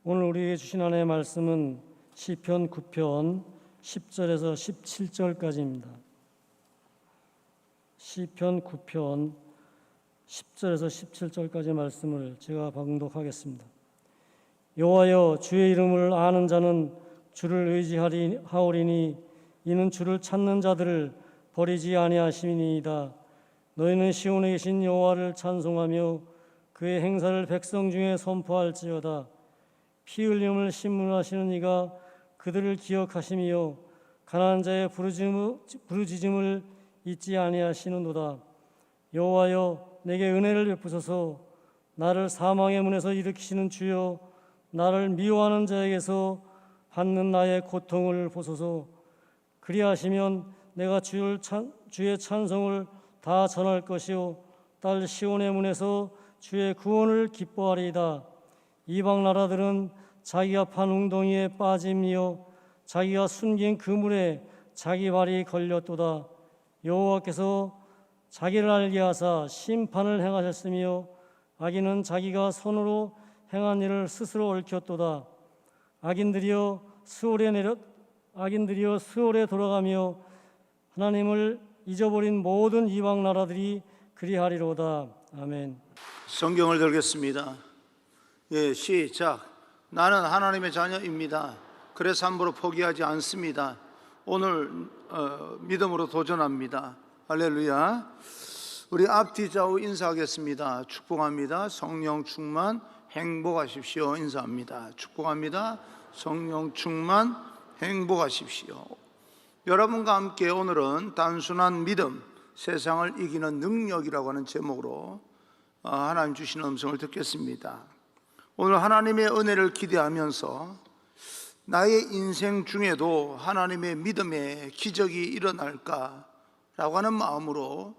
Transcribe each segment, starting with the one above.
오늘 우리에게 주신 하나님의 말씀은 시편 9편 10절에서 17절까지입니다. 시편 9편 10절에서 17절까지 말씀을 제가 방독하겠습니다. 여호와여, 주의 이름을 아는 자는 주를 의지하오리니 이는 주를 찾는 자들을 버리지 아니하심이니이다. 너희는 시온에 계신 여호와를 찬송하며 그의 행사를 백성 중에 선포할지어다. 피 흘림을 신문하시는 이가 그들을 기억하시며 가난한 자의 부르짖음을 잊지 아니하시는도다. 여호와여, 내게 은혜를 베푸소서. 나를 사망의 문에서 일으키시는 주여, 나를 미워하는 자에게서 받는 나의 고통을 보소서. 그리하시면 내가 주의 찬송을 다 전할 것이요 딸 시온의 문에서 주의 구원을 기뻐하리이다. 이방 나라들은 자기가 판 웅덩이에 빠짐이요 자기가 숨긴 그물에 자기 발이 걸렸도다. 여호와께서 자기를 알게 하사 심판을 행하셨으며 악인은 자기가 손으로 행한 일을 스스로 얽혔도다. 악인들이여 수월에 돌아가며 하나님을 잊어버린 모든 이방 나라들이 그리하리로다. 아멘. 성경을 들겠습니다. 시작. 나는 하나님의 자녀입니다. 그래서 함부로 포기하지 않습니다. 오늘 믿음으로 도전합니다. 할렐루야. 우리 앞뒤 좌우 인사하겠습니다. 축복합니다. 성령 충만 행복하십시오. 인사합니다. 축복합니다. 성령 충만 행복하십시오. 여러분과 함께 오늘은 단순한 믿음, 세상을 이기는 능력이라고 하는 제목으로 하나님 주시는 음성을 듣겠습니다. 오늘 하나님의 은혜를 기대하면서 나의 인생 중에도 하나님의 믿음의 기적이 일어날까라고 하는 마음으로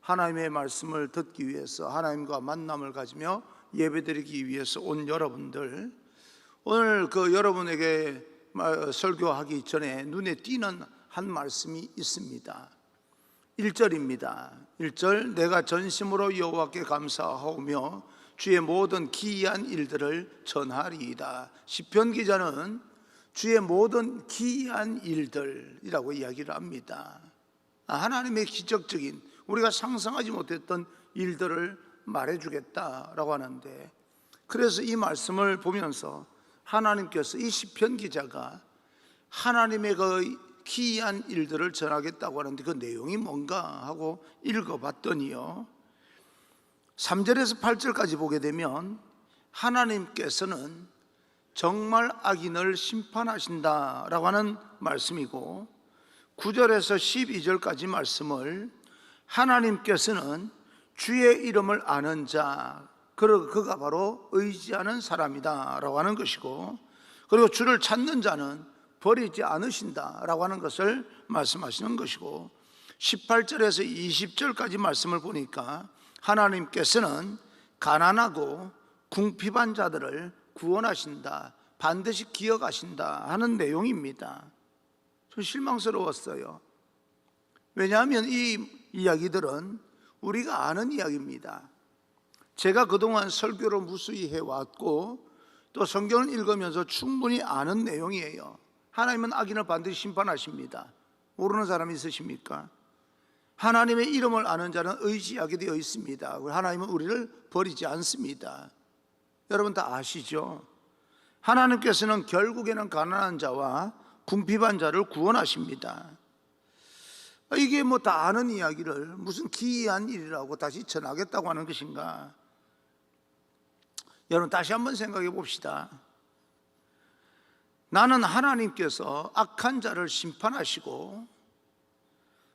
하나님의 말씀을 듣기 위해서, 하나님과 만남을 가지며 예배드리기 위해서 온 여러분들, 오늘 여러분에게 설교하기 전에 눈에 띄는 한 말씀이 있습니다. 1절입니다. 1절, 내가 전심으로 여호와께 감사하오며 주의 모든 기이한 일들을 전하리이다. 시편 기자는 주의 모든 기이한 일들이라고 이야기를 합니다. 하나님의 기적적인, 우리가 상상하지 못했던 일들을 말해주겠다라고 하는데, 그래서 이 말씀을 보면서 하나님께서, 이 시편 기자가 하나님의 기이한 일들을 전하겠다고 하는데 그 내용이 뭔가 하고 읽어봤더니요, 3절에서 8절까지 보게 되면 하나님께서는 정말 악인을 심판하신다라고 하는 말씀이고, 9절에서 12절까지 말씀을 하나님께서는 주의 이름을 아는 자, 그가 바로 의지하는 사람이다 라고 하는 것이고, 그리고 주를 찾는 자는 버리지 않으신다라고 하는 것을 말씀하시는 것이고, 18절에서 20절까지 말씀을 보니까 하나님께서는 가난하고 궁핍한 자들을 구원하신다, 반드시 기억하신다 하는 내용입니다. 좀 실망스러웠어요. 왜냐하면 이 이야기들은 우리가 아는 이야기입니다. 제가 그동안 설교를 무수히 해왔고 또 성경을 읽으면서 충분히 아는 내용이에요. 하나님은 악인을 반드시 심판하십니다. 모르는 사람이 있으십니까? 하나님의 이름을 아는 자는 의지하게 되어 있습니다. 하나님은 우리를 버리지 않습니다. 여러분 다 아시죠? 하나님께서는 결국에는 가난한 자와 궁핍한 자를 구원하십니다. 이게 다 아는 이야기를 무슨 기이한 일이라고 다시 전하겠다고 하는 것인가? 여러분 다시 한번 생각해 봅시다. 나는 하나님께서 악한 자를 심판하시고,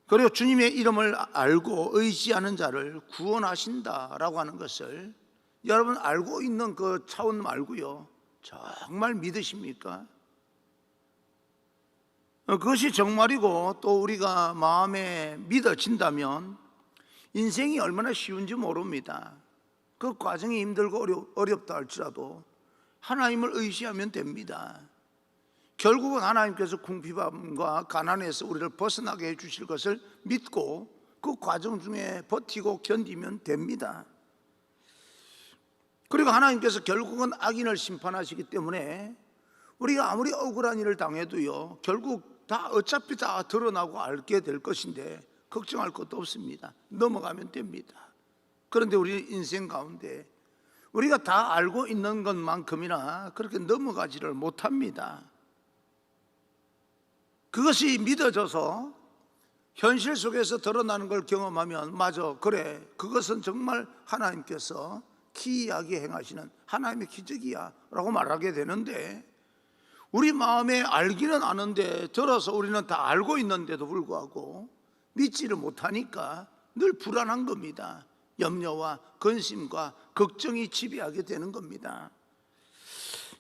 그리고 주님의 이름을 알고 의지하는 자를 구원하신다라고 하는 것을 여러분 알고 있는 그 차원 말고요, 정말 믿으십니까? 그것이 정말이고 또 우리가 마음에 믿어진다면 인생이 얼마나 쉬운지 모릅니다. 그 과정이 힘들고 어렵다 할지라도 하나님을 의지하면 됩니다. 결국은 하나님께서 궁핍함과 가난에서 우리를 벗어나게 해주실 것을 믿고 그 과정 중에 버티고 견디면 됩니다. 그리고 하나님께서 결국은 악인을 심판하시기 때문에 우리가 아무리 억울한 일을 당해도요, 결국 다 어차피 다 드러나고 알게 될 것인데 걱정할 것도 없습니다. 넘어가면 됩니다. 그런데 우리 인생 가운데 우리가 다 알고 있는 것만큼이나 그렇게 넘어가지를 못합니다. 그것이 믿어져서 현실 속에서 드러나는 걸 경험하면 맞아, 그래, 그것은 정말 하나님께서 기이하게 행하시는 하나님의 기적이야 라고 말하게 되는데, 우리 마음에 알기는 아는데 들어서 우리는 다 알고 있는데도 불구하고 믿지를 못하니까 늘 불안한 겁니다. 염려와 근심과 걱정이 지배하게 되는 겁니다.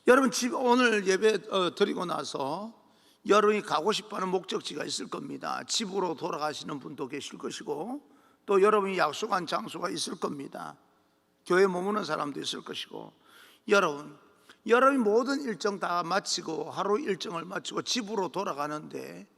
여러분, 오늘 예배 드리고 나서 여러분이 가고 싶어하는 목적지가 있을 겁니다. 집으로 돌아가시는 분도 계실 것이고, 또 여러분이 약속한 장소가 있을 겁니다. 교회에 머무는 사람도 있을 것이고, 여러분이 모든 일정 다 마치고 하루 일정을 마치고 집으로 돌아가는데,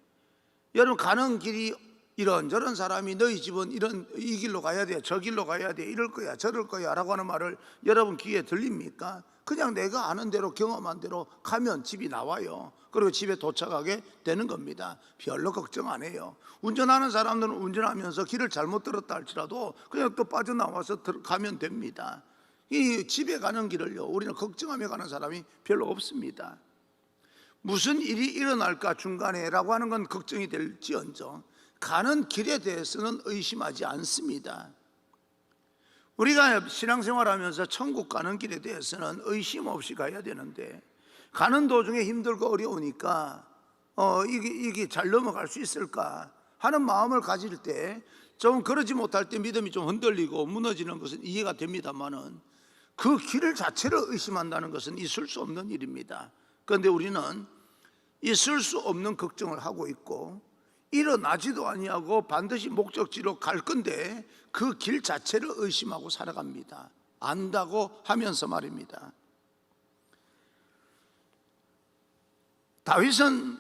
여러분 가는 길이 이런저런 사람이 너희 집은 이 길로 가야 돼, 저 길로 가야 돼, 이럴 거야 저럴 거야 라고 하는 말을 여러분 귀에 들립니까? 그냥 내가 아는 대로 경험한 대로 가면 집이 나와요. 그리고 집에 도착하게 되는 겁니다. 별로 걱정 안 해요. 운전하는 사람들은 운전하면서 길을 잘못 들었다 할지라도 그냥 또 빠져나와서 가면 됩니다. 이 집에 가는 길을요, 우리는 걱정하며 가는 사람이 별로 없습니다. 무슨 일이 일어날까 중간에 라고 하는 건 걱정이 될지언정 가는 길에 대해서는 의심하지 않습니다. 우리가 신앙생활하면서 천국 가는 길에 대해서는 의심 없이 가야 되는데, 가는 도중에 힘들고 어려우니까 이게 잘 넘어갈 수 있을까 하는 마음을 가질 때, 좀 그러지 못할 때 믿음이 좀 흔들리고 무너지는 것은 이해가 됩니다만은, 그 길 자체를 의심한다는 것은 있을 수 없는 일입니다. 그런데 우리는 있을 수 없는 걱정을 하고 있고 일어나지도 아니하고 반드시 목적지로 갈 건데 그 길 자체를 의심하고 살아갑니다. 안다고 하면서 말입니다. 다윗은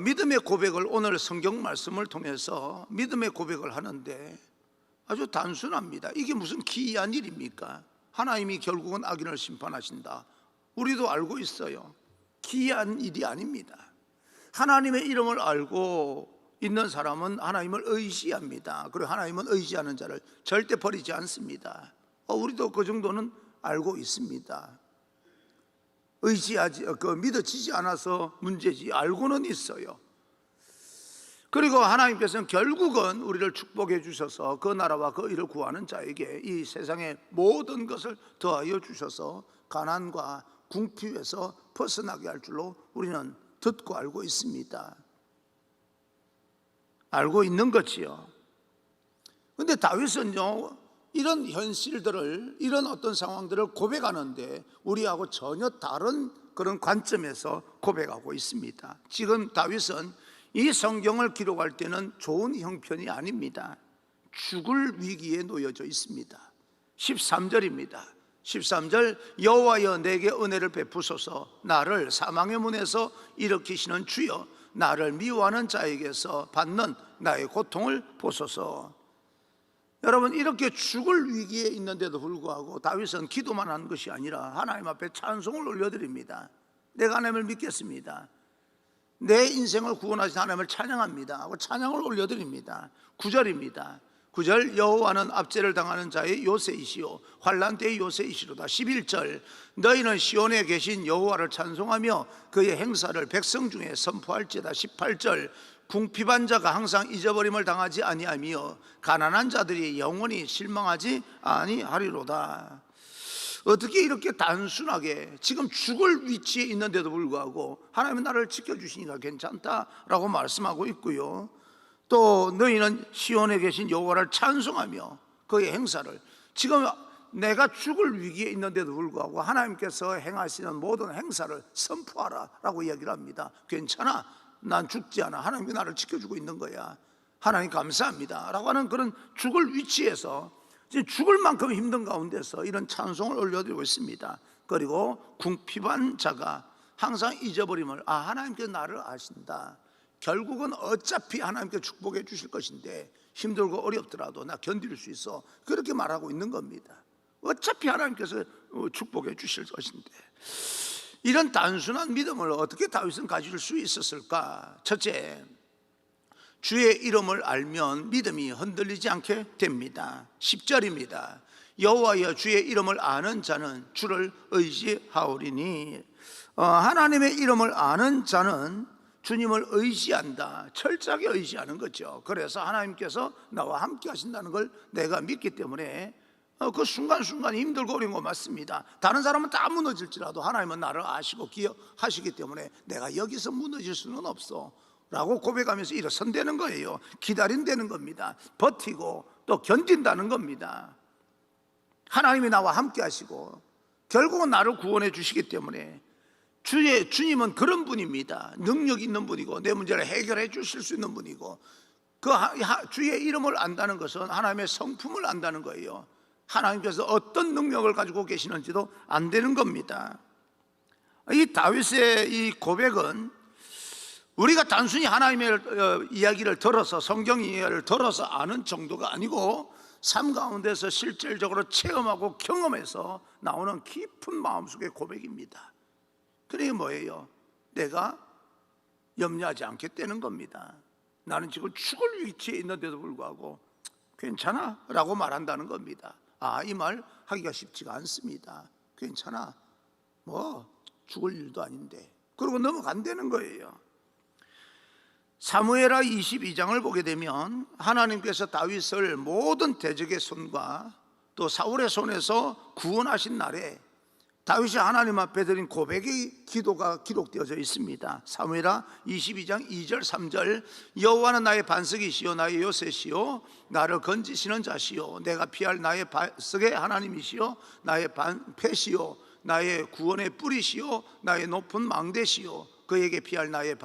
믿음의 고백을, 오늘 성경 말씀을 통해서 믿음의 고백을 하는데 아주 단순합니다. 이게 무슨 기이한 일입니까? 하나님이 결국은 악인을 심판하신다, 우리도 알고 있어요. 기이한 일이 아닙니다. 하나님의 이름을 알고 있는 사람은 하나님을 의지합니다. 그리고 하나님은 의지하는 자를 절대 버리지 않습니다. 우리도 그 정도는 알고 있습니다. 믿어지지 않아서 문제지, 알고는 있어요. 그리고 하나님께서는 결국은 우리를 축복해 주셔서 그 나라와 그 일을 구하는 자에게 이 세상의 모든 것을 더하여 주셔서 가난과 궁핍에서 벗어나게 할 줄로 우리는 듣고 알고 있습니다. 알고 있는 거지요. 그런데 다윗은요, 이런 현실들을, 이런 어떤 상황들을 고백하는데 우리하고 전혀 다른 그런 관점에서 고백하고 있습니다. 지금 다윗은 이 성경을 기록할 때는 좋은 형편이 아닙니다. 죽을 위기에 놓여져 있습니다. 13절입니다. 13절, 여호와여 내게 은혜를 베푸소서, 나를 사망의 문에서 일으키시는 주여, 나를 미워하는 자에게서 받는 나의 고통을 보소서. 여러분, 이렇게 죽을 위기에 있는데도 불구하고 다윗은 기도만 한 것이 아니라 하나님 앞에 찬송을 올려드립니다. 내가 하나님을 믿겠습니다. 내 인생을 구원하신 하나님을 찬양합니다 하고 찬양을 올려드립니다. 9절입니다. 9절, 여호와는 압제를 당하는 자의 요새이시오 환난 때의 요새이시로다. 11절, 너희는 시온에 계신 여호와를 찬송하며 그의 행사를 백성 중에 선포할지다. 18절, 궁핍한 자가 항상 잊어버림을 당하지 아니하며 가난한 자들이 영원히 실망하지 아니하리로다. 어떻게 이렇게 단순하게 지금 죽을 위치에 있는데도 불구하고 하나님은 나를 지켜주시니까 괜찮다라고 말씀하고 있고요. 또 너희는 시온에 계신 여호와를 찬송하며 그의 행사를, 지금 내가 죽을 위기에 있는데도 불구하고 하나님께서 행하시는 모든 행사를 선포하라 라고 이야기를 합니다. 괜찮아, 난 죽지 않아, 하나님이 나를 지켜주고 있는 거야, 하나님 감사합니다 라고 하는 그런 죽을 위치에서, 죽을 만큼 힘든 가운데서 이런 찬송을 올려드리고 있습니다. 그리고 궁핍한 자가 항상 잊어버림을, 하나님께서 나를 아신다, 결국은 어차피 하나님께 축복해 주실 것인데 힘들고 어렵더라도 나 견딜 수 있어, 그렇게 말하고 있는 겁니다. 어차피 하나님께서 축복해 주실 것인데, 이런 단순한 믿음을 어떻게 다윗은 가질 수 있었을까? 첫째, 주의 이름을 알면 믿음이 흔들리지 않게 됩니다. 10절입니다. 여호와여 주의 이름을 아는 자는 주를 의지하오리니. 하나님의 이름을 아는 자는 주님을 의지한다. 철저하게 의지하는 거죠. 그래서 하나님께서 나와 함께 하신다는 걸 내가 믿기 때문에 그 순간순간 힘들고 어려운 거 맞습니다. 다른 사람은 다 무너질지라도 하나님은 나를 아시고 기억하시기 때문에 내가 여기서 무너질 수는 없어 라고 고백하면서 일어선다는 거예요. 기다린다는 겁니다. 버티고 또 견딘다는 겁니다. 하나님이 나와 함께 하시고 결국은 나를 구원해 주시기 때문에 주님은 그런 분입니다. 능력 있는 분이고 내 문제를 해결해 주실 수 있는 분이고, 그 주의 이름을 안다는 것은 하나님의 성품을 안다는 거예요. 하나님께서 어떤 능력을 가지고 계시는지도 안 되는 겁니다. 이 다윗의 이 고백은 우리가 단순히 하나님의 이야기를 들어서, 성경 이야기를 들어서 아는 정도가 아니고 삶 가운데서 실질적으로 체험하고 경험해서 나오는 깊은 마음속의 고백입니다. 그게 뭐예요? 내가 염려하지 않겠다는 겁니다. 나는 지금 죽을 위치에 있는데도 불구하고 괜찮아 라고 말한다는 겁니다. 이 말 하기가 쉽지가 않습니다. 괜찮아, 뭐 죽을 일도 아닌데, 그러고 넘어간다는 거예요. 사무엘하 22장을 보게 되면 하나님께서 다윗을 모든 대적의 손과 또 사울의 손에서 구원하신 날에 다윗이 하나님 앞에 드린 고백의 기도가 기록되어져 있습니다. 사무엘하 22장 2절 3절. 여호와는 나의 반석이시요 나의 요새시요 나를 건지시는 자시요 내가 피할 나의 반석의 하나님이시요 나의 방패시요 나의 구원의 뿌리시요 나의 높은 망대시요 그에게 피할 나의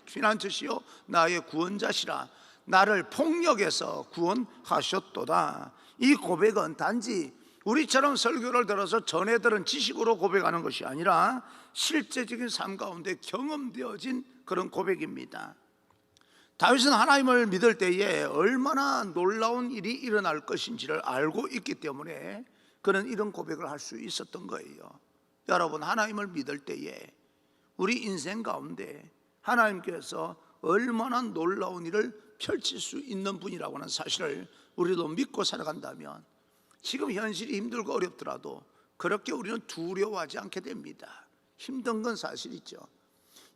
피난처시요 나의 구원자시라. 나를 폭력에서 구원하셨도다. 이 고백은 단지 우리처럼 설교를 들어서 전해 들은 지식으로 고백하는 것이 아니라 실제적인 삶 가운데 경험되어진 그런 고백입니다. 다윗은 하나님을 믿을 때에 얼마나 놀라운 일이 일어날 것인지를 알고 있기 때문에 그는 이런 고백을 할 수 있었던 거예요. 여러분, 하나님을 믿을 때에 우리 인생 가운데 하나님께서 얼마나 놀라운 일을 펼칠 수 있는 분이라고 하는 사실을 우리도 믿고 살아간다면 지금 현실이 힘들고 어렵더라도 그렇게 우리는 두려워하지 않게 됩니다. 힘든 건 사실이죠.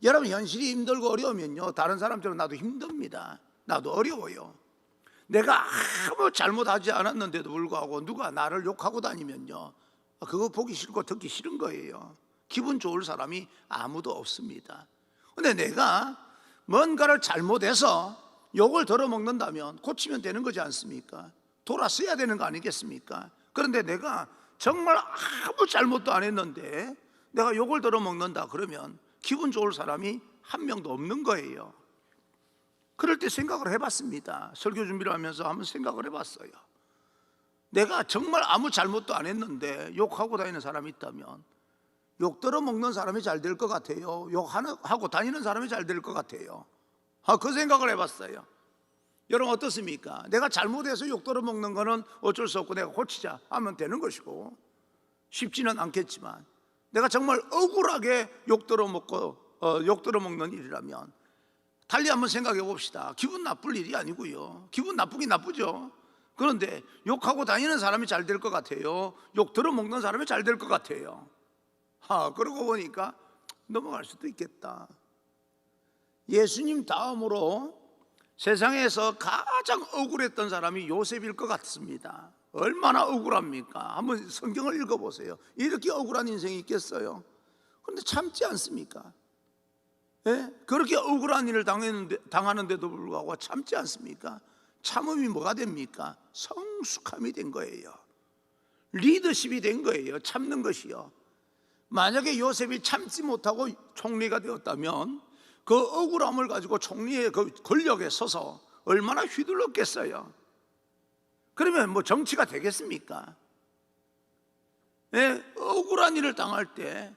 여러분, 현실이 힘들고 어려우면요, 다른 사람처럼 나도 힘듭니다. 나도 어려워요. 내가 아무 잘못하지 않았는데도 불구하고 누가 나를 욕하고 다니면요, 그거 보기 싫고 듣기 싫은 거예요. 기분 좋을 사람이 아무도 없습니다. 근데 내가 뭔가를 잘못해서 욕을 덜어먹는다면 고치면 되는 거지 않습니까? 돌아서야 되는 거 아니겠습니까? 그런데 내가 정말 아무 잘못도 안 했는데 내가 욕을 덜어먹는다 그러면 기분 좋을 사람이 한 명도 없는 거예요. 그럴 때 생각을 해봤습니다. 설교 준비를 하면서 한번 생각을 해봤어요. 내가 정말 아무 잘못도 안 했는데 욕하고 다니는 사람이 있다면 욕 덜어먹는 사람이 잘 될 것 같아요? 욕하고 다니는 사람이 잘 될 것 같아요? 그 생각을 해봤어요. 여러분 어떻습니까? 내가 잘못해서 욕 덜어먹는 거는 어쩔 수 없고 내가 고치자 하면 되는 것이고, 쉽지는 않겠지만 내가 정말 억울하게 욕 덜어먹는 일이라면 달리 한번 생각해 봅시다. 기분 나쁠 일이 아니고요. 기분 나쁘긴 나쁘죠. 그런데 욕하고 다니는 사람이 잘 될 것 같아요? 욕 덜어먹는 사람이 잘 될 것 같아요? 그러고 보니까 넘어갈 수도 있겠다. 예수님 다음으로 세상에서 가장 억울했던 사람이 요셉일 것 같습니다. 얼마나 억울합니까? 한번 성경을 읽어보세요. 이렇게 억울한 인생이 있겠어요? 그런데 참지 않습니까? 예? 그렇게 억울한 일을 당하는데도 불구하고 참지 않습니까? 참음이 뭐가 됩니까? 성숙함이 된 거예요. 리더십이 된 거예요. 참는 것이요. 만약에 요셉이 참지 못하고 총리가 되었다면 그 억울함을 가지고 총리의 그 권력에 서서 얼마나 휘둘렀겠어요. 그러면 뭐 정치가 되겠습니까? 예, 억울한 일을 당할 때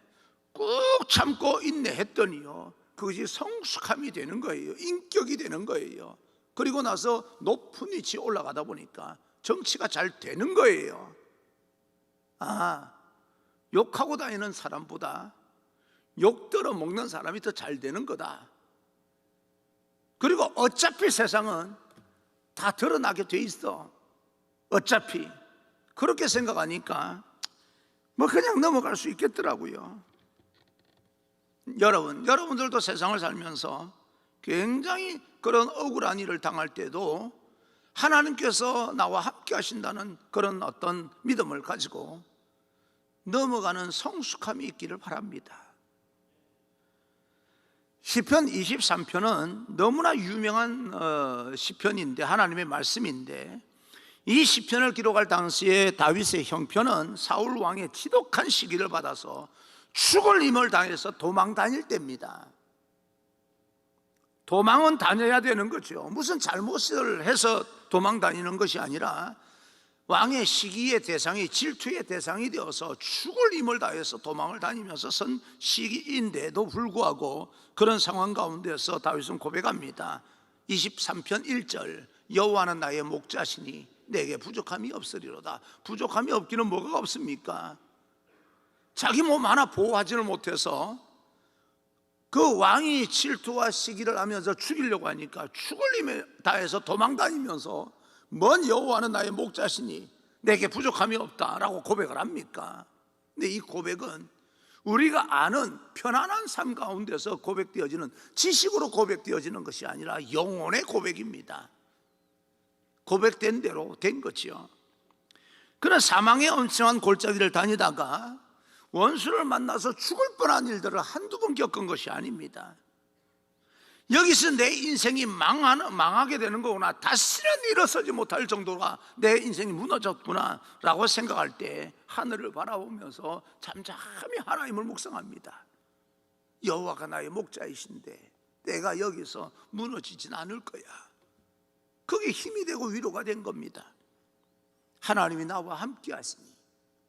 꾹 참고 인내했더니요, 그것이 성숙함이 되는 거예요. 인격이 되는 거예요. 그리고 나서 높은 위치에 올라가다 보니까 정치가 잘 되는 거예요. 아, 욕하고 다니는 사람보다 욕 들어 먹는 사람이 더 잘 되는 거다. 그리고 어차피 세상은 다 드러나게 돼 있어. 어차피 그렇게 생각하니까 뭐 그냥 넘어갈 수 있겠더라고요. 여러분들도 세상을 살면서 굉장히 그런 억울한 일을 당할 때도 하나님께서 나와 함께 하신다는 그런 어떤 믿음을 가지고 넘어가는 성숙함이 있기를 바랍니다. 시편 23편은 너무나 유명한 시편인데, 하나님의 말씀인데, 이 시편을 기록할 당시에 다윗의 형편은 사울 왕의 지독한 시기를 받아서 죽을 힘을 당해서 도망 다닐 때입니다. 도망은 다녀야 되는 거죠. 무슨 잘못을 해서 도망 다니는 것이 아니라 왕의 시기의 대상이, 질투의 대상이 되어서 죽을 힘을 다해서 도망을 다니면서 선 시기인데도 불구하고 그런 상황 가운데서 다윗은 고백합니다. 23편 1절, 여호와는 나의 목자시니 내게 부족함이 없으리로다. 부족함이 없기는 뭐가 없습니까? 자기 몸 하나 보호하지를 못해서 그 왕이 질투와 시기를 하면서 죽이려고 하니까 죽을 힘에 다해서 도망 다니면서 먼 여호와는 나의 목자시니 내게 부족함이 없다라고 고백을 합니까? 근데 이 고백은 우리가 아는 편안한 삶 가운데서 고백되어지는, 지식으로 고백되어지는 것이 아니라 영혼의 고백입니다. 고백된 대로 된 거지요. 그는 사망의 엄청난 골짜기를 다니다가 원수를 만나서 죽을 뻔한 일들을 한두 번 겪은 것이 아닙니다. 여기서 내 인생이 망하게 되는 거구나, 다시는 일어서지 못할 정도가 내 인생이 무너졌구나 라고 생각할 때 하늘을 바라보면서 잠잠히 하나님을 묵상합니다. 여호와가 나의 목자이신데 내가 여기서 무너지진 않을 거야. 그게 힘이 되고 위로가 된 겁니다. 하나님이 나와 함께 하시니,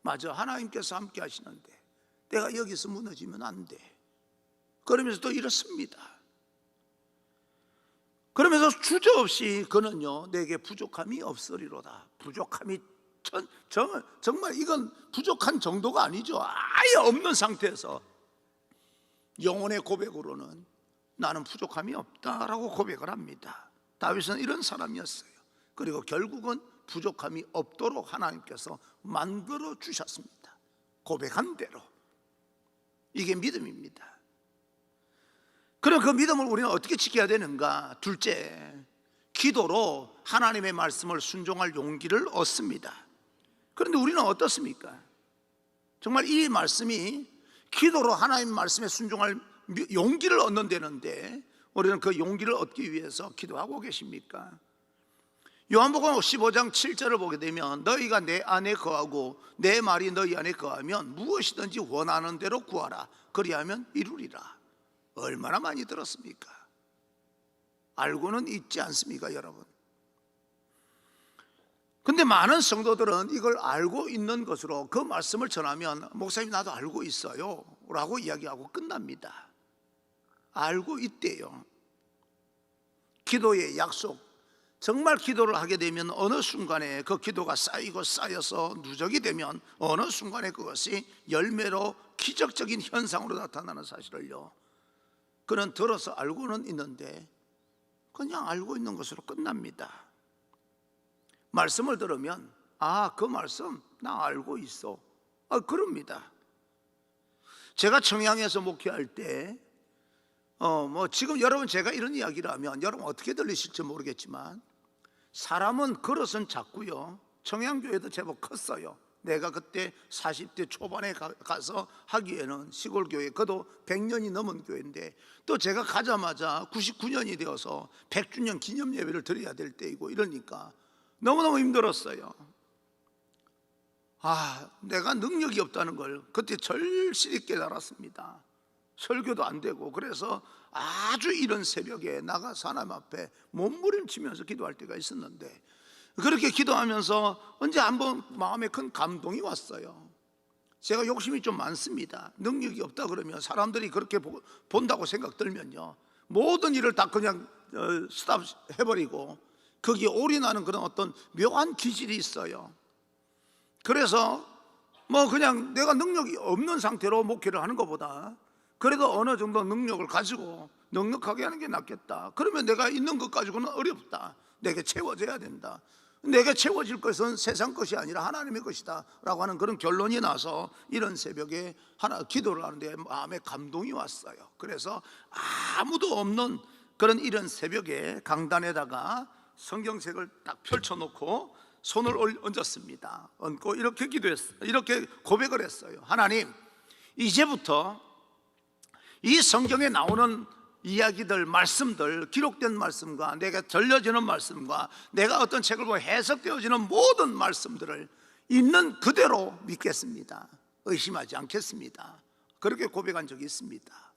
맞아, 하나님께서 함께 하시는데 내가 여기서 무너지면 안 돼. 그러면서 또 이렇습니다. 그러면서 주저없이 그는요, 내게 부족함이 없으리로다. 부족함이 정말 이건 부족한 정도가 아니죠. 아예 없는 상태에서 영혼의 고백으로는 나는 부족함이 없다라고 고백을 합니다. 다윗은 이런 사람이었어요. 그리고 결국은 부족함이 없도록 하나님께서 만들어 주셨습니다. 고백한 대로. 이게 믿음입니다. 그럼 그 믿음을 우리는 어떻게 지켜야 되는가? 둘째, 기도로 하나님의 말씀을 순종할 용기를 얻습니다. 그런데 우리는 어떻습니까? 정말 이 말씀이 기도로 하나님 말씀에 순종할 용기를 얻는 데는데 우리는 그 용기를 얻기 위해서 기도하고 계십니까? 요한복음 15장 7절을 보게 되면 너희가 내 안에 거하고 내 말이 너희 안에 거하면 무엇이든지 원하는 대로 구하라. 그리하면 이루리라. 얼마나 많이 들었습니까? 알고는 있지 않습니까, 여러분? 근데 많은 성도들은 이걸 알고 있는 것으로 그 말씀을 전하면 목사님 나도 알고 있어요 라고 이야기하고 끝납니다. 알고 있대요. 기도의 약속, 정말 기도를 하게 되면 어느 순간에 그 기도가 쌓이고 쌓여서 누적이 되면 어느 순간에 그것이 열매로 기적적인 현상으로 나타나는 사실을요, 그는 들어서 알고는 있는데 그냥 알고 있는 것으로 끝납니다. 말씀을 들으면 그 말씀 나 알고 있어, 그럽니다. 제가 청양에서 목회할 때 지금 여러분 제가 이런 이야기를 하면 여러분 어떻게 들리실지 모르겠지만 사람은 그릇은 작고요, 청양교회도 제법 컸어요. 내가 그때 40대 초반에 가서 하기에는 시골교회, 그도 100년이 넘은 교회인데 또 제가 가자마자 99년이 되어서 100주년 기념예배를 드려야 될 때이고 이러니까 너무너무 힘들었어요. 내가 능력이 없다는 걸 그때 절실히 깨달았습니다. 설교도 안 되고 그래서 아주 이른 새벽에 나가서 하나님 앞에 몸부림치면서 기도할 때가 있었는데, 그렇게 기도하면서 언제 한번 마음에 큰 감동이 왔어요. 제가 욕심이 좀 많습니다. 능력이 없다 그러면 사람들이 그렇게 본다고 생각 들면요, 모든 일을 다 그냥 스탑해버리고 거기에 올인하는 그런 어떤 묘한 기질이 있어요. 그래서 뭐 그냥 내가 능력이 없는 상태로 목회를 하는 것보다 그래도 어느 정도 능력을 가지고 넉넉하게 하는 게 낫겠다. 그러면 내가 있는 것 가지고는 어렵다. 내게 채워져야 된다. 내게 채워질 것은 세상 것이 아니라 하나님의 것이다 라고 하는 그런 결론이 나서 이런 새벽에 기도를 하는데 마음에 감동이 왔어요. 그래서 아무도 없는 그런 이런 새벽에 강단에다가 성경책을 딱 펼쳐놓고 손을 얹었습니다. 얹고 이렇게 기도했어요. 이렇게 고백을 했어요. 하나님, 이제부터 이 성경에 나오는 이야기들, 말씀들, 기록된 말씀과 내가 들려지는 말씀과 내가 어떤 책을 보고 해석되어지는 모든 말씀들을 있는 그대로 믿겠습니다. 의심하지 않겠습니다. 그렇게 고백한 적이 있습니다.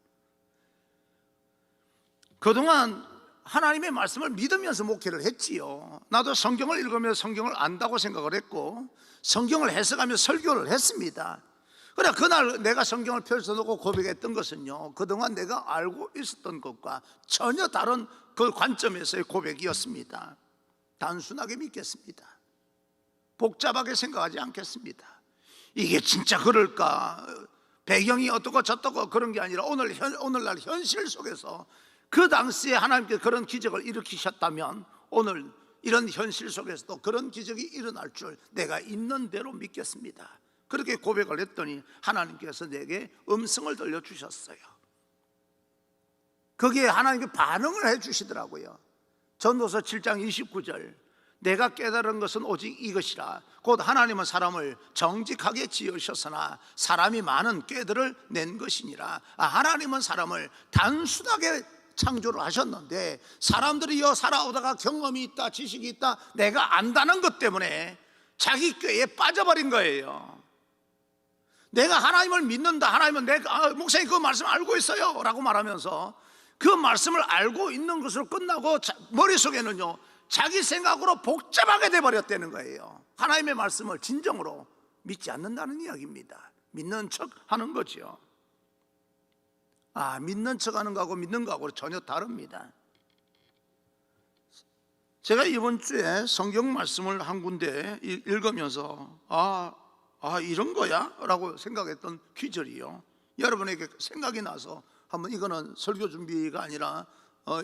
그동안 하나님의 말씀을 믿으면서 목회를 했지요. 나도 성경을 읽으면서 성경을 안다고 생각을 했고 성경을 해석하며 설교를 했습니다. 그래, 그날 내가 성경을 펼쳐놓고 고백했던 것은요, 그동안 내가 알고 있었던 것과 전혀 다른 그 관점에서의 고백이었습니다. 단순하게 믿겠습니다. 복잡하게 생각하지 않겠습니다. 이게 진짜 그럴까? 배경이 어떻고 저떻고 그런 게 아니라 오늘날 현실 속에서 그 당시에 하나님께 그런 기적을 일으키셨다면 오늘 이런 현실 속에서도 그런 기적이 일어날 줄 내가 있는 대로 믿겠습니다. 그렇게 고백을 했더니 하나님께서 내게 음성을 들려주셨어요. 거기에 하나님께 반응을 해주시더라고요. 전도서 7장 29절, 내가 깨달은 것은 오직 이것이라. 곧 하나님은 사람을 정직하게 지으셨으나 사람이 많은 꾀들을 낸 것이니라. 하나님은 사람을 단순하게 창조를 하셨는데 사람들이 살아오다가 경험이 있다, 지식이 있다, 내가 안다는 것 때문에 자기 꾀에 빠져버린 거예요. 내가 하나님을 믿는다, 하나님은 내가 목사님 그 말씀 알고 있어요 라고 말하면서 그 말씀을 알고 있는 것으로 끝나고 머릿속에는요 자기 생각으로 복잡하게 돼버렸다는 거예요. 하나님의 말씀을 진정으로 믿지 않는다는 이야기입니다. 믿는 척 하는 거죠. 믿는 척 하는 거하고 믿는 거하고 전혀 다릅니다. 제가 이번 주에 성경 말씀을 한 군데 읽으면서 이런 거야? 라고 생각했던 귀절이요. 여러분에게 생각이 나서 한번, 이거는 설교 준비가 아니라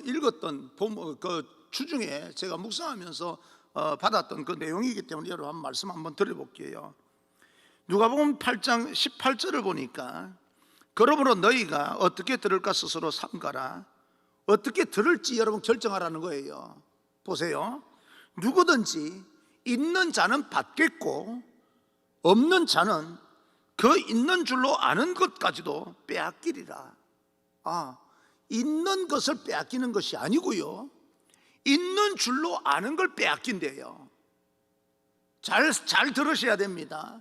읽었던 그 주중에 제가 묵상하면서 받았던 그 내용이기 때문에 여러분 한 말씀 한번 드려볼게요. 누가복음 8장 18절을 보니까 그러므로 너희가 어떻게 들을까 스스로 삼가라. 어떻게 들을지 여러분 결정하라는 거예요. 보세요. 누구든지 있는 자는 받겠고 없는 자는 그 있는 줄로 아는 것까지도 빼앗기리라. 있는 것을 빼앗기는 것이 아니고요, 있는 줄로 아는 걸 빼앗긴대요. 잘 들으셔야 됩니다.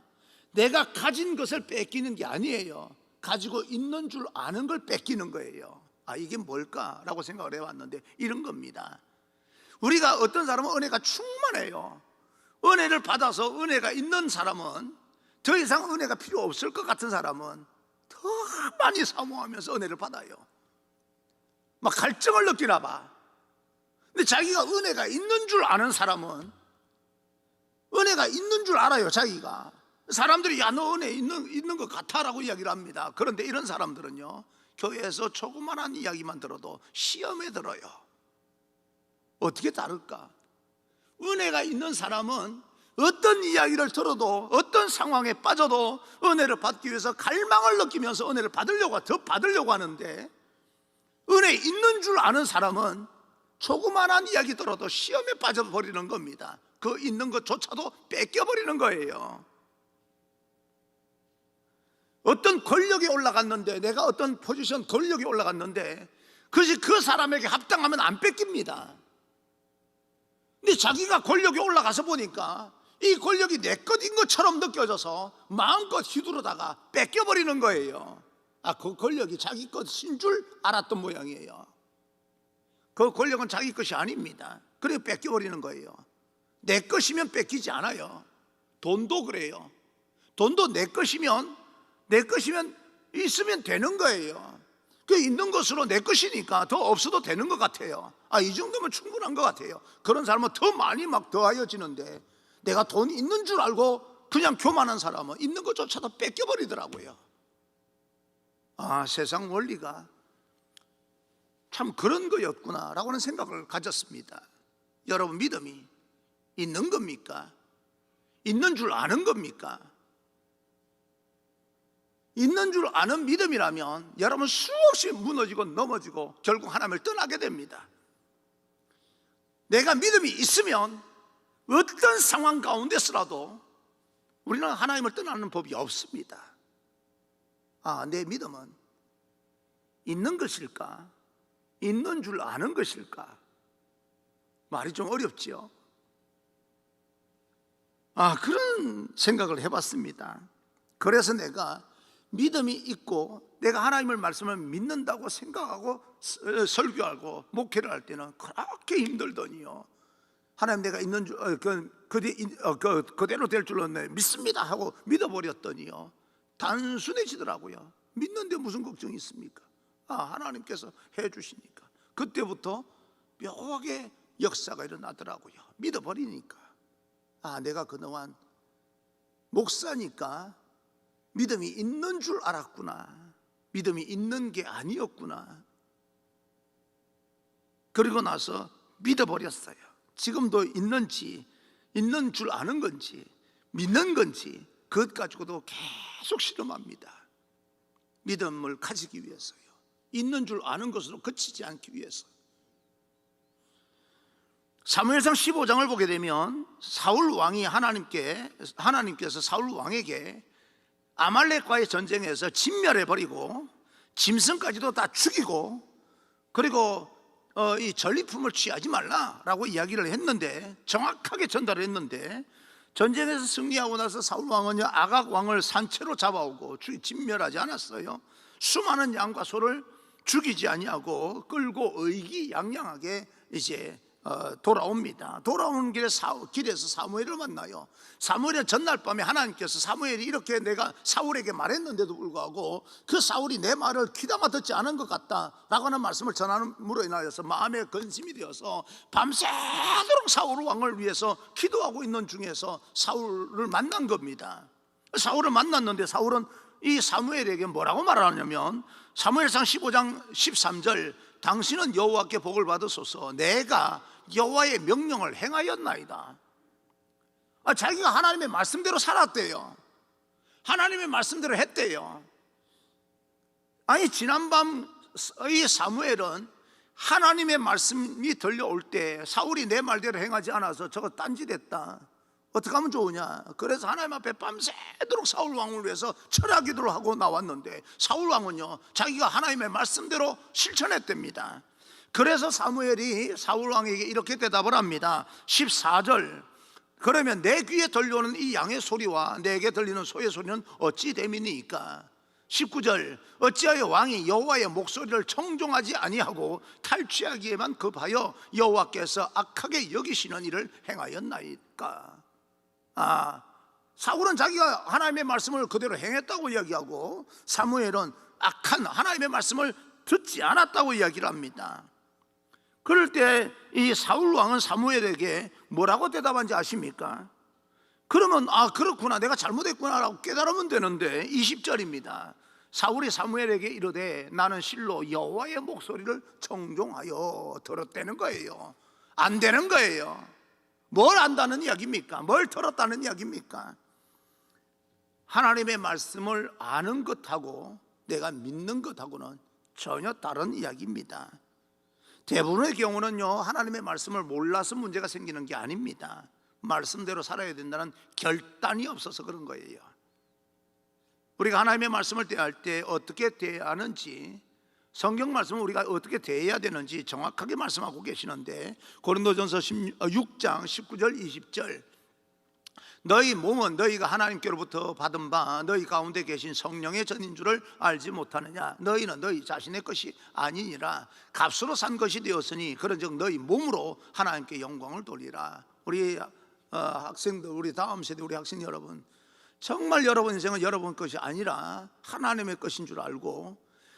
내가 가진 것을 뺏기는 게 아니에요. 가지고 있는 줄 아는 걸 뺏기는 거예요. 이게 뭘까라고 생각을 해왔는데 이런 겁니다. 우리가 어떤 사람은 은혜가 충만해요. 은혜를 받아서 은혜가 있는 사람은 더 이상 은혜가 필요 없을 것 같은 사람은 더 많이 사모하면서 은혜를 받아요. 막 갈증을 느끼나 봐. 근데 자기가 은혜가 있는 줄 아는 사람은 은혜가 있는 줄 알아요. 자기가. 사람들이 너 은혜 있는 것 같아 라고 이야기를 합니다. 그런데 이런 사람들은요 교회에서 조그만한 이야기만 들어도 시험에 들어요. 어떻게 다를까? 은혜가 있는 사람은 어떤 이야기를 들어도 어떤 상황에 빠져도 은혜를 받기 위해서 갈망을 느끼면서 은혜를 더 받으려고 하는데, 은혜 있는 줄 아는 사람은 조그만한 이야기 들어도 시험에 빠져버리는 겁니다. 그 있는 것조차도 뺏겨버리는 거예요. 어떤 권력에 올라갔는데, 내가 어떤 포지션 권력에 올라갔는데 그것이 그 사람에게 합당하면 안 뺏깁니다. 근데 자기가 권력에 올라가서 보니까 이 권력이 내 것인 것처럼 느껴져서 마음껏 휘두르다가 뺏겨버리는 거예요. 그 권력이 자기 것인 줄 알았던 모양이에요. 그 권력은 자기 것이 아닙니다. 그래 뺏겨버리는 거예요. 내 것이면 뺏기지 않아요. 돈도 그래요. 돈도 내 것이면 있으면 되는 거예요. 그 있는 것으로 내 것이니까 더 없어도 되는 것 같아요. 이 정도면 충분한 것 같아요. 그런 사람은 더 많이 막 더하여지는데, 내가 돈이 있는 줄 알고 그냥 교만한 사람은 있는 것조차도 뺏겨버리더라고요. 아, 세상 원리가 참 그런 거였구나 라고는 생각을 가졌습니다. 여러분, 믿음이 있는 겁니까? 있는 줄 아는 겁니까? 있는 줄 아는 믿음이라면 여러분 수없이 무너지고 넘어지고 결국 하나님을 떠나게 됩니다. 내가 믿음이 있으면 어떤 상황 가운데서라도 우리는 하나님을 떠나는 법이 없습니다. 아, 내 믿음은 있는 것일까? 있는 줄 아는 것일까? 말이 좀 어렵지요. 아, 그런 생각을 해봤습니다. 그래서 내가 믿음이 있고 내가 하나님의 말씀을 믿는다고 생각하고 설교하고 목회를 할 때는 그렇게 힘들더니요, 하나님 내가 있는 줄 그대로 될 줄로 믿습니다 하고 믿어버렸더니요 단순해지더라고요. 믿는데 무슨 걱정이 있습니까? 아, 하나님께서 해주시니까 그때부터 묘하게 역사가 일어나더라고요. 믿어버리니까. 아, 내가 그동안 목사니까 믿음이 있는 줄 알았구나, 믿음이 있는 게 아니었구나. 그리고 나서 믿어버렸어요. 지금도 있는지, 있는 줄 아는 건지, 믿는 건지 그것 가지고도 계속 실험합니다. 믿음을 가지기 위해서요. 있는 줄 아는 것으로 그치지 않기 위해서. 사무엘상 15장을 보게 되면 사울 왕이 하나님께서 사울 왕에게 아말렉과의 전쟁에서 진멸해버리고 짐승까지도 다 죽이고, 그리고 이 전리품을 취하지 말라라고 이야기를 했는데, 정확하게 전달을 했는데, 전쟁에서 승리하고 나서 사울 왕은요 아각 왕을 산채로 잡아오고 진멸하지 않았어요. 수많은 양과 소를 죽이지 아니하고 끌고 의기양양하게 이제 돌아옵니다. 돌아오는 길에서 사무엘을 만나요. 사무엘은 전날 밤에 하나님께서 사무엘이 이렇게 내가 사울에게 말했는데도 불구하고 그 사울이 내 말을 귀담아 듣지 않은 것 같다라고 하는 말씀을 전함으로 인하여서 마음에 근심이 되어서 밤새도록 사울 왕을 위해서 기도하고 있는 중에서 사울을 만난 겁니다. 사울을 만났는데 사울은 이 사무엘에게 뭐라고 말하냐면 사무엘상 15장 13절, 당신은 여호와께 복을 받으소서, 내가 여호와의 명령을 행하였나이다. 자기가 하나님의 말씀대로 살았대요. 하나님의 말씀대로 했대요. 아니, 지난밤 이 사무엘은 하나님의 말씀이 들려올 때 사울이 내 말대로 행하지 않아서 저거 딴짓했다, 어떻게 하면 좋으냐. 그래서 하나님 앞에 밤새도록 사울 왕을 위해서 철야 기도를 하고 나왔는데, 사울 왕은요 자기가 하나님의 말씀대로 실천했답니다. 그래서 사무엘이 사울 왕에게 이렇게 대답을 합니다. 14절, 그러면 내 귀에 들려오는 이 양의 소리와 내게 들리는 소의 소리는 어찌 됨이니까? 19절, 어찌하여 왕이 여호와의 목소리를 청종하지 아니하고 탈취하기에만 급하여 여호와께서 악하게 여기시는 일을 행하였나이까? 아, 사울은 자기가 하나님의 말씀을 그대로 행했다고 이야기하고 사무엘은 악한 하나님의 말씀을 듣지 않았다고 이야기를 합니다. 그럴 때 이 사울 왕은 사무엘에게 뭐라고 대답한지 아십니까? 그러면 아, 그렇구나, 내가 잘못했구나 라고 깨달으면 되는데 20절입니다. 사울이 사무엘에게 이르되 나는 실로 여호와의 목소리를 청종하여 들었다는 거예요. 안 되는 거예요. 뭘 안다는 이야기입니까? 뭘 들었다는 이야기입니까? 하나님의 말씀을 아는 것하고 내가 믿는 것하고는 전혀 다른 이야기입니다. 대부분의 경우는요 하나님의 말씀을 몰라서 문제가 생기는 게 아닙니다. 말씀대로 살아야 된다는 결단이 없어서 그런 거예요. 우리가 하나님의 말씀을 대할 때 어떻게 대해야 하는지, 성경 말씀을 우리가 어떻게 대해야 되는지 정확하게 말씀하고 계시는데, 고린도전서 6장 19절 20절, 너희 몸은 너희가 하나님께로부터 받은 바 너희 가운데 계신 성령의 전인 줄을 알지 못하느냐? 너희는 너희 자신의 것이 아니니라 값으로 산 것이 되었으니 그런즉 너희 몸으로 하나님께 영광을 돌리라. 우리 학생들, 우리 다음 세대 우리 학생 여러분, 정말 여러분 인생은 여러분 것이 아니라 하나님의 것인 줄 알고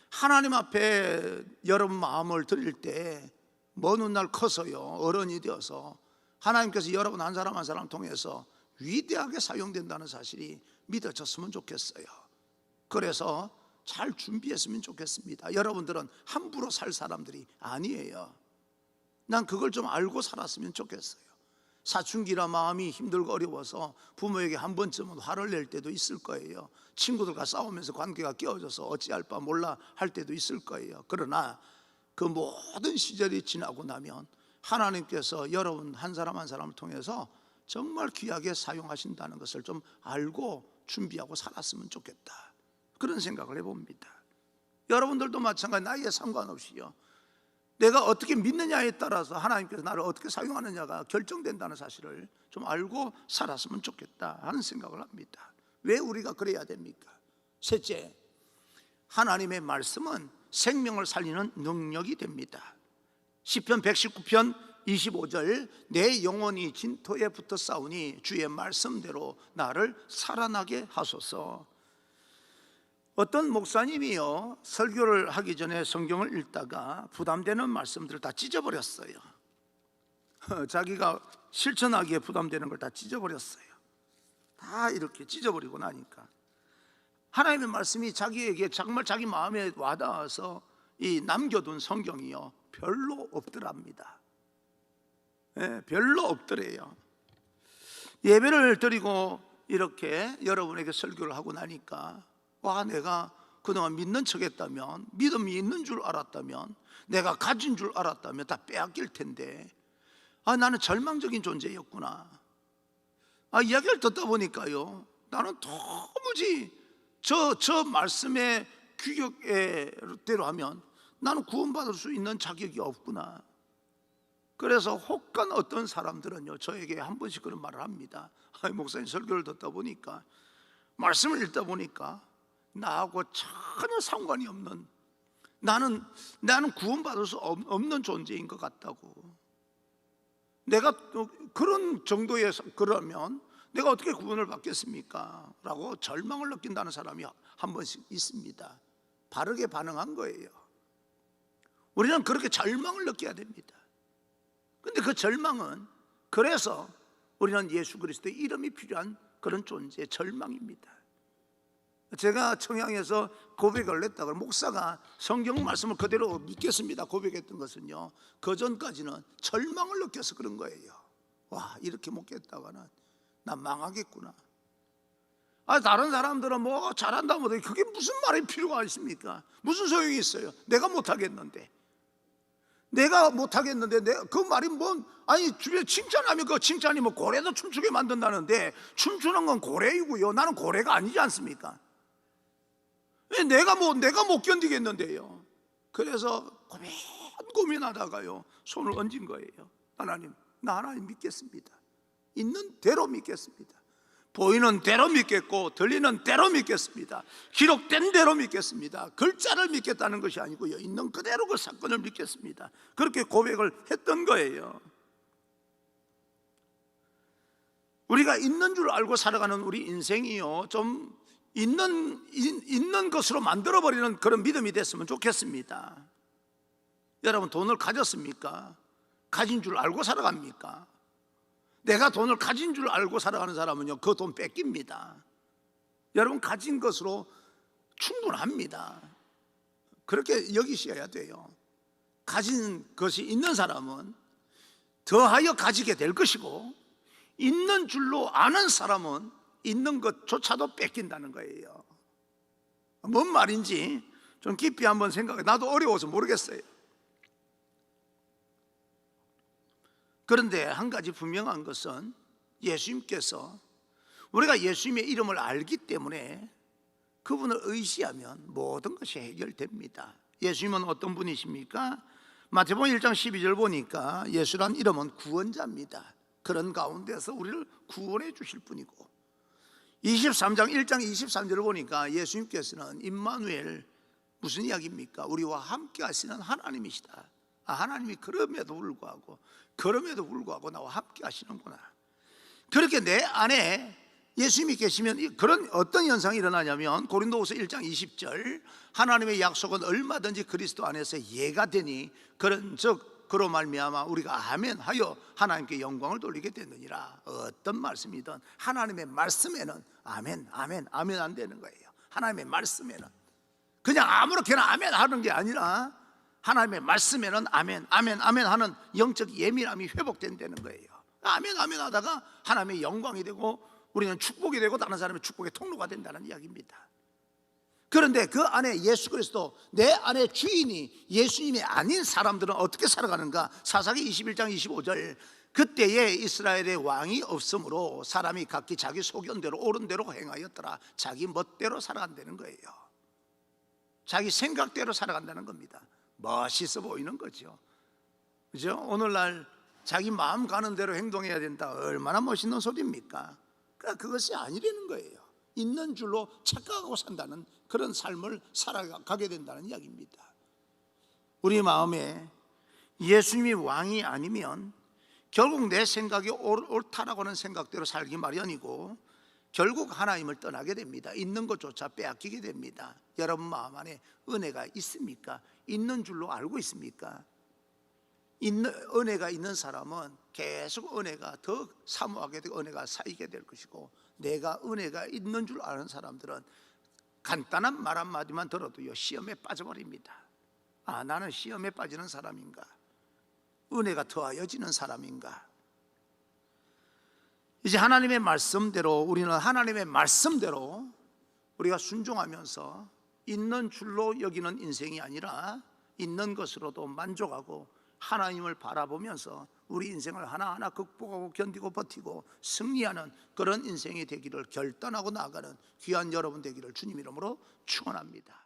하나님 앞에 여러분 마음을 드릴 때 먼 훗날 커서요 어른이 되어서 하나님께서 여러분 한 사람 한 사람 통해서 위대하게 사용된다는 사실이 믿어졌으면 좋겠어요. 그래서 잘 준비했으면 좋겠습니다. 여러분들은 함부로 살 사람들이 아니에요. 난 그걸 좀 알고 살았으면 좋겠어요. 사춘기라 마음이 힘들고 어려워서 부모에게 한 번쯤은 화를 낼 때도 있을 거예요. 친구들과 싸우면서 관계가 깨어져서 어찌할 바 몰라 할 때도 있을 거예요. 그러나 그 모든 시절이 지나고 나면 하나님께서 여러분 한 사람 한 사람을 통해서 정말 귀하게 사용하신다는 것을 좀 알고 준비하고 살았으면 좋겠다, 그런 생각을 해봅니다. 여러분들도 마찬가지, 나이에 상관없이요, 내가 어떻게 믿느냐에 따라서 하나님께서 나를 어떻게 사용하느냐가 결정된다는 사실을 좀 알고 살았으면 좋겠다 하는 생각을 합니다. 왜 우리가 그래야 됩니까? 셋째, 하나님의 말씀은 생명을 살리는 능력이 됩니다. 시편 119편 25절, 내 영혼이 진토에 붙어 싸우니 주의 말씀대로 나를 살아나게 하소서. 어떤 목사님이요, 설교를 하기 전에 성경을 읽다가 부담되는 말씀들을 다 찢어버렸어요. 자기가 실천하기에 부담되는 걸 다 찢어버렸어요. 다 이렇게 찢어버리고 나니까 하나님의 말씀이 자기에게 정말 자기 마음에 와닿아서 이 남겨둔 성경이요, 별로 없더랍니다. 별로 없더래요. 예배를 드리고 이렇게 여러분에게 설교를 하고 나니까, 와, 내가 그동안 믿는 척 했다면, 믿음이 있는 줄 알았다면, 내가 가진 줄 알았다면 다 빼앗길 텐데, 나는 절망적인 존재였구나. 이야기를 듣다 보니까요, 나는 도무지 저 말씀의 규격대로 하면 나는 구원받을 수 있는 자격이 없구나. 그래서 혹간 어떤 사람들은요, 저에게 한 번씩 그런 말을 합니다. 목사님 설교를 듣다 보니까, 말씀을 읽다 보니까 나하고 전혀 상관이 없는, 나는 구원받을 수 없는 존재인 것 같다고. 내가 그런 정도의, 그러면 내가 어떻게 구원을 받겠습니까? 라고 절망을 느낀다는 사람이 한 번씩 있습니다. 바르게 반응한 거예요. 우리는 그렇게 절망을 느껴야 됩니다. 근데 그 절망은, 그래서 우리는 예수 그리스도의 이름이 필요한 그런 존재의 절망입니다. 제가 청양에서 고백을 했다가 목사가 성경 말씀을 그대로 믿겠습니다 고백했던 것은요, 그 전까지는 절망을 느껴서 그런 거예요. 와, 이렇게 먹겠다가는 난 망하겠구나. 다른 사람들은 뭐 잘한다 뭐, 그게 무슨 말이 필요가 있습니까? 무슨 소용이 있어요? 내가 못하겠는데 그 말이 뭔, 주변에 칭찬하면 그 칭찬이 뭐 고래도 춤추게 만든다는데, 춤추는 건 고래이고요, 나는 고래가 아니지 않습니까? 내가 못 견디겠는데요. 그래서 고민하다가요, 손을 얹은 거예요. 하나님, 나 하나님 믿겠습니다. 있는 대로 믿겠습니다. 보이는 대로 믿겠고 들리는 대로 믿겠습니다. 기록된 대로 믿겠습니다. 글자를 믿겠다는 것이 아니고요, 있는 그대로 그 사건을 믿겠습니다. 그렇게 고백을 했던 거예요. 우리가 있는 줄 알고 살아가는 우리 인생이요, 좀 있는 것으로 만들어버리는 그런 믿음이 됐으면 좋겠습니다. 여러분, 돈을 가졌습니까? 가진 줄 알고 살아갑니까? 내가 돈을 가진 줄 알고 살아가는 사람은요, 그 돈 뺏깁니다. 여러분, 가진 것으로 충분합니다. 그렇게 여기셔야 돼요. 가진 것이 있는 사람은 더하여 가지게 될 것이고, 있는 줄로 아는 사람은 있는 것조차도 뺏긴다는 거예요. 뭔 말인지 좀 깊이 한번 생각해. 나도 어려워서 모르겠어요. 그런데 한 가지 분명한 것은, 예수님께서, 우리가 예수님의 이름을 알기 때문에 그분을 의지하면 모든 것이 해결됩니다. 예수님은 어떤 분이십니까? 마태복음 1장 12절 보니까 예수란 이름은 구원자입니다. 그런 가운데서 우리를 구원해 주실 분이고, 23장 1장 23절을 보니까 예수님께서는 임마누엘, 무슨 이야기입니까? 우리와 함께 하시는 하나님이시다. 하나님이 그럼에도 불구하고 나와 함께 하시는구나. 그렇게 내 안에 예수님이 계시면 그런 어떤 현상이 일어나냐면, 고린도후서 1장 20절, 하나님의 약속은 얼마든지 그리스도 안에서 예가 되니, 그런 즉 그로 말미암아 우리가 아멘하여 하나님께 영광을 돌리게 되느니라. 어떤 말씀이든 하나님의 말씀에는 아멘, 아멘, 아멘 안 되는 거예요. 하나님의 말씀에는 그냥 아무렇게나 아멘 하는 게 아니라 하나님의 말씀에는 아멘, 아멘, 아멘 하는 영적 예민함이 회복된다는 거예요. 아멘, 아멘 하다가 하나님의 영광이 되고 우리는 축복이 되고 다른 사람의 축복의 통로가 된다는 이야기입니다. 그런데 그 안에 예수 그리스도, 내 안에 주인이 예수님이 아닌 사람들은 어떻게 살아가는가? 사사기 21장 25절, 그때에 이스라엘의 왕이 없으므로 사람이 각기 자기 소견대로 옳은 대로 행하였더라. 자기 멋대로 살아간다는 거예요. 자기 생각대로 살아간다는 겁니다. 멋있어 보이는 거죠. 그죠? 오늘날 자기 마음 가는 대로 행동해야 된다. 얼마나 멋있는 소리입니까? 그러니까 그것이 아니라는 거예요. 있는 줄로 착각하고 산다는 그런 삶을 살아가게 된다는 이야기입니다. 우리 마음에 예수님이 왕이 아니면 결국 내 생각이 옳다라고 하는 생각대로 살기 마련이고 결국 하나님을 떠나게 됩니다. 있는 것조차 빼앗기게 됩니다. 여러분 마음 안에 은혜가 있습니까? 있는 줄로 알고 있습니까? 은혜가 있는 사람은 계속 은혜가 더 사모하게 되고 은혜가 쌓이게 될 것이고, 내가 은혜가 있는 줄 아는 사람들은 간단한 말 한마디만 들어도요 시험에 빠져버립니다. 아, 나는 시험에 빠지는 사람인가? 은혜가 더하여지는 사람인가? 이제 하나님의 말씀대로, 우리는 하나님의 말씀대로 우리가 순종하면서 있는 줄로 여기는 인생이 아니라 있는 것으로도 만족하고 하나님을 바라보면서 우리 인생을 하나하나 극복하고 견디고 버티고 승리하는 그런 인생이 되기를 결단하고 나아가는 귀한 여러분 되기를 주님 이름으로 축원합니다.